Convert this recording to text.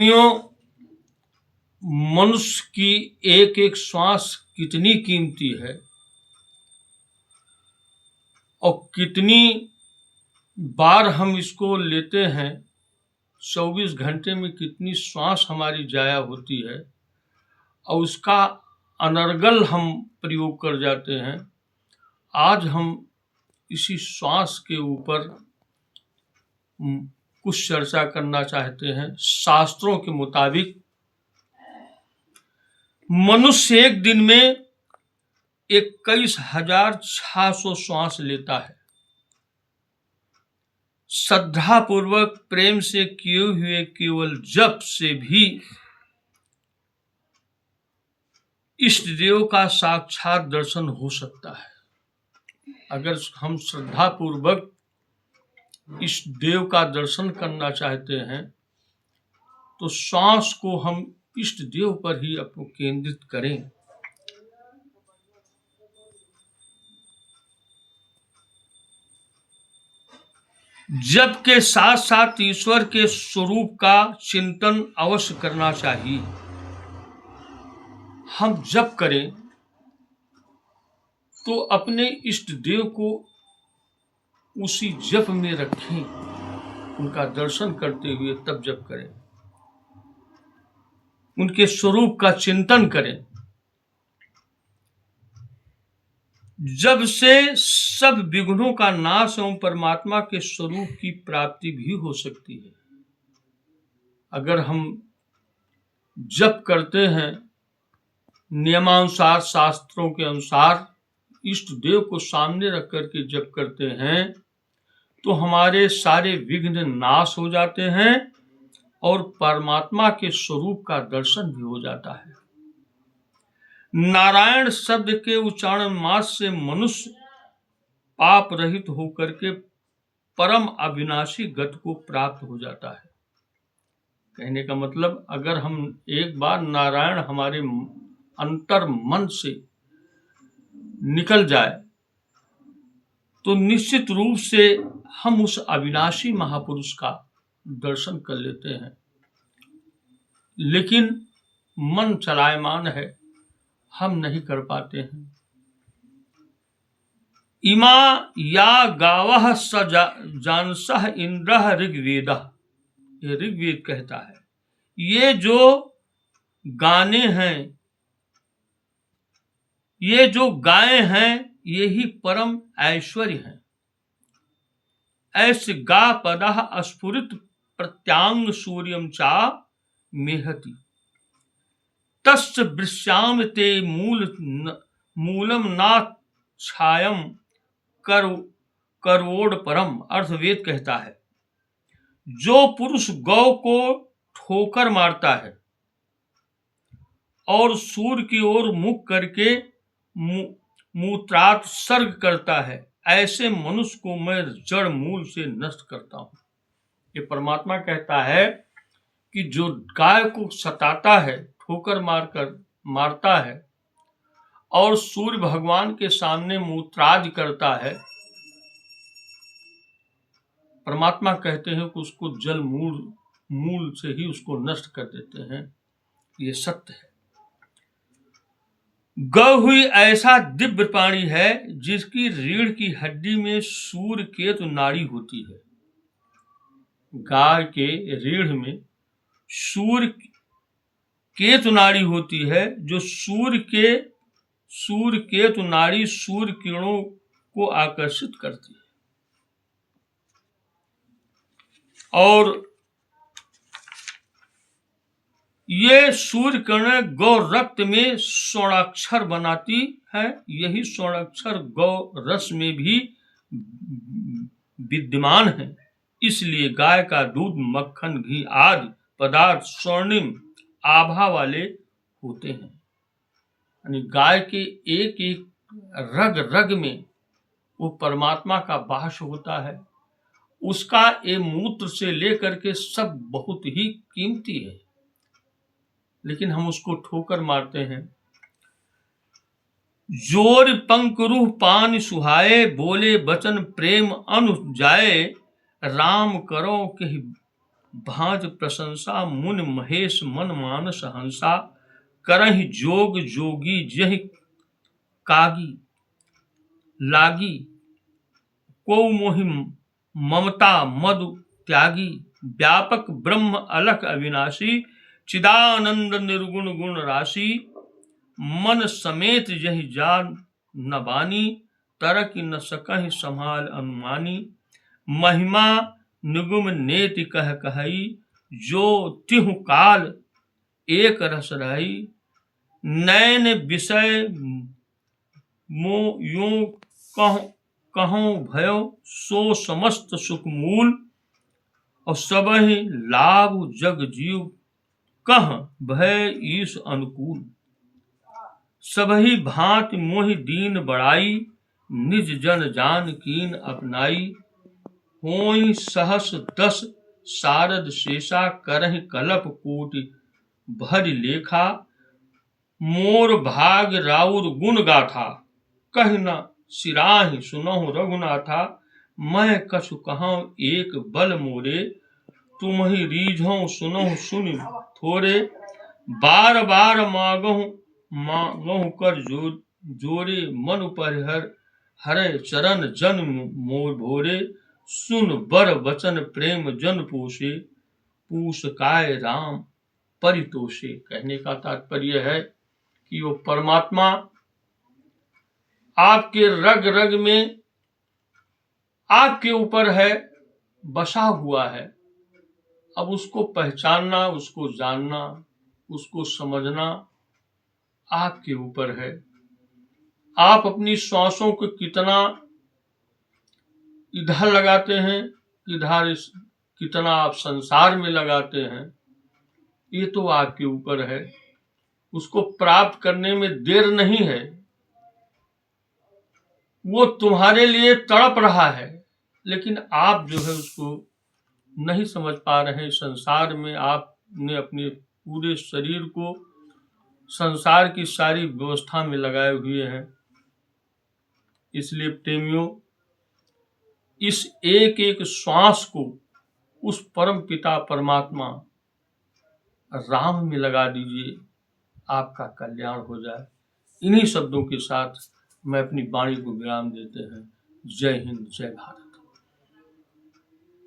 यो मनुष्य की एक एक श्वास कितनी कीमती है और कितनी बार हम इसको लेते हैं। 24 घंटे में कितनी श्वास हमारी जाया होती है और उसका अनर्गल हम प्रयोग कर जाते हैं। आज हम इसी श्वास के ऊपर कुछ चर्चा करना चाहते हैं। शास्त्रों के मुताबिक मनुष्य एक दिन में 21,600 श्वास लेता है। श्रद्धा पूर्वक प्रेम से किए हुए केवल जप से भी इष्ट देव का साक्षात दर्शन हो सकता है। अगर हम श्रद्धा पूर्वक इष्ट देव का दर्शन करना चाहते हैं तो श्वास को हम इष्ट देव पर ही अपने केंद्रित करें। जप के साथ साथ ईश्वर के स्वरूप का चिंतन अवश्य करना चाहिए। हम जप करें तो अपने इष्ट देव को उसी जप में रखें, उनका दर्शन करते हुए तब जप करें, उनके स्वरूप का चिंतन करें। जब से सब विघ्नों का नाश एवं परमात्मा के स्वरूप की प्राप्ति भी हो सकती है। अगर हम जप करते हैं नियमानुसार, शास्त्रों के अनुसार, इष्ट देव को सामने रख करके जप करते हैं तो हमारे सारे विघ्न नाश हो जाते हैं और परमात्मा के स्वरूप का दर्शन भी हो जाता है। नारायण शब्द के उच्चारण मात्र से मनुष्य पाप रहित होकर के परम अविनाशी गति को प्राप्त हो जाता है। कहने का मतलब, अगर हम एक बार नारायण हमारे अंतर मन से निकल जाए तो निश्चित रूप से हम उस अविनाशी महापुरुष का दर्शन कर लेते हैं। लेकिन मन चलायमान है, हम नहीं कर पाते हैं। इमा या गावः स जानसः इंद्रः ऋग्वेदः, ये ऋग्वेद कहता है, ये जो गाने हैं, ये जो गाय हैं, ये ही परम ऐश्वर्य है। ऐसे गा पदः अस्फुरित प्रत्यांग सूर्यम चा मेहति तस्य वृश्याम ते मूलम ना छायम करोड़ परम। अर्थवेद कहता है, जो पुरुष गौ को ठोकर मारता है और सूर्य की ओर मुख करके मूत्रात्सर्ग करता है, ऐसे मनुष्य को मैं जड़ मूल से नष्ट करता हूं। ये परमात्मा कहता है कि जो गाय को सताता है, ठोकर मारता है और सूर्य भगवान के सामने मूत्रादि करता है, परमात्मा कहते हैं कि उसको जल मूल से ही उसको नष्ट कर देते हैं। ये सत्य है। गौ हुई ऐसा दिव्य प्राणी है जिसकी रीढ़ की हड्डी में सूर्य केतु नाड़ी होती है। गाय के रीढ़ में सूर्य केतु नाड़ी होती है, जो सूर्य केतु नाड़ी सूर्य किरणों को आकर्षित करती है। और ये सूर्य किरणें गौ रक्त में स्वर्णाक्षर बनाती है। यही स्वर्णाक्षर गौ रस में भी विद्यमान है। इसलिए गाय का दूध, मक्खन, घी आदि पदार्थ स्वर्णिम आभा वाले होते हैं। यानी गाय के एक एक रग रग में वो परमात्मा का वास होता है। उसका ये मूत्र से लेकर के सब बहुत ही कीमती है, लेकिन हम उसको ठोकर मारते हैं। जोर पंकरुह पान सुहाए, बोले बचन प्रेम अनु जाए, राम करो भांज प्रशंसा मुनि महेश मन मानस हंसा करहि जोग जोगी जहि कागी लागी को मोहि ममता मधु त्यागी व्यापक ब्रह्म अलख अविनाशी चिदानंद निर्गुण गुण राशि मन समेत जहि जान न बानी तरक न सकहि संभाल अनुमानी महिमा निगुम नेति कह कहई जो तिहु काल एक रस रही नैन विषय मो यूं कहूं भयो सो समस्त सुख मूल और सबहि लाभ जग जीव कह भय ईश अनुकूल सबहि भांति मोहि दीन बड़ाई निज जन जान कीन अपनाई होई सहस दस सारद शेषा करहि कलप कोटि भरि लेखा मोर भाग राउर गुण गाथा कह न सिराहि सुनहु रघुनाथा मैं कछु कहूँ एक बल मोरे तुम ही रीझो सुनहु सुनि थोरे बार बार मांगहु कर जोरे मन परिहर हरे चरण जन मोर भोरे सुन बर वचन प्रेम जन पोषे पूष काय राम परितोषे। कहने का तात्पर्य है कि वो परमात्मा आपके रग रग में आपके ऊपर है, बसा हुआ है। अब उसको पहचानना, उसको जानना, उसको समझना आपके ऊपर है। आप अपनी श्वासों को कितना इधर लगाते हैं, कितना आप संसार में लगाते हैं, ये तो आपके ऊपर है। उसको प्राप्त करने में देर नहीं है, वो तुम्हारे लिए तड़प रहा है, लेकिन आप जो है उसको नहीं समझ पा रहे हैं। संसार में आपने अपने पूरे शरीर को संसार की सारी व्यवस्था में लगाए हुए हैं। इसलिए प्रेमियों, इस एक एक श्वास को उस परम पिता परमात्मा राम में लगा दीजिए, आपका कल्याण हो जाए। इन्हीं शब्दों के साथ मैं अपनी वाणी को विराम देते हैं। जय हिंद, जय भारत।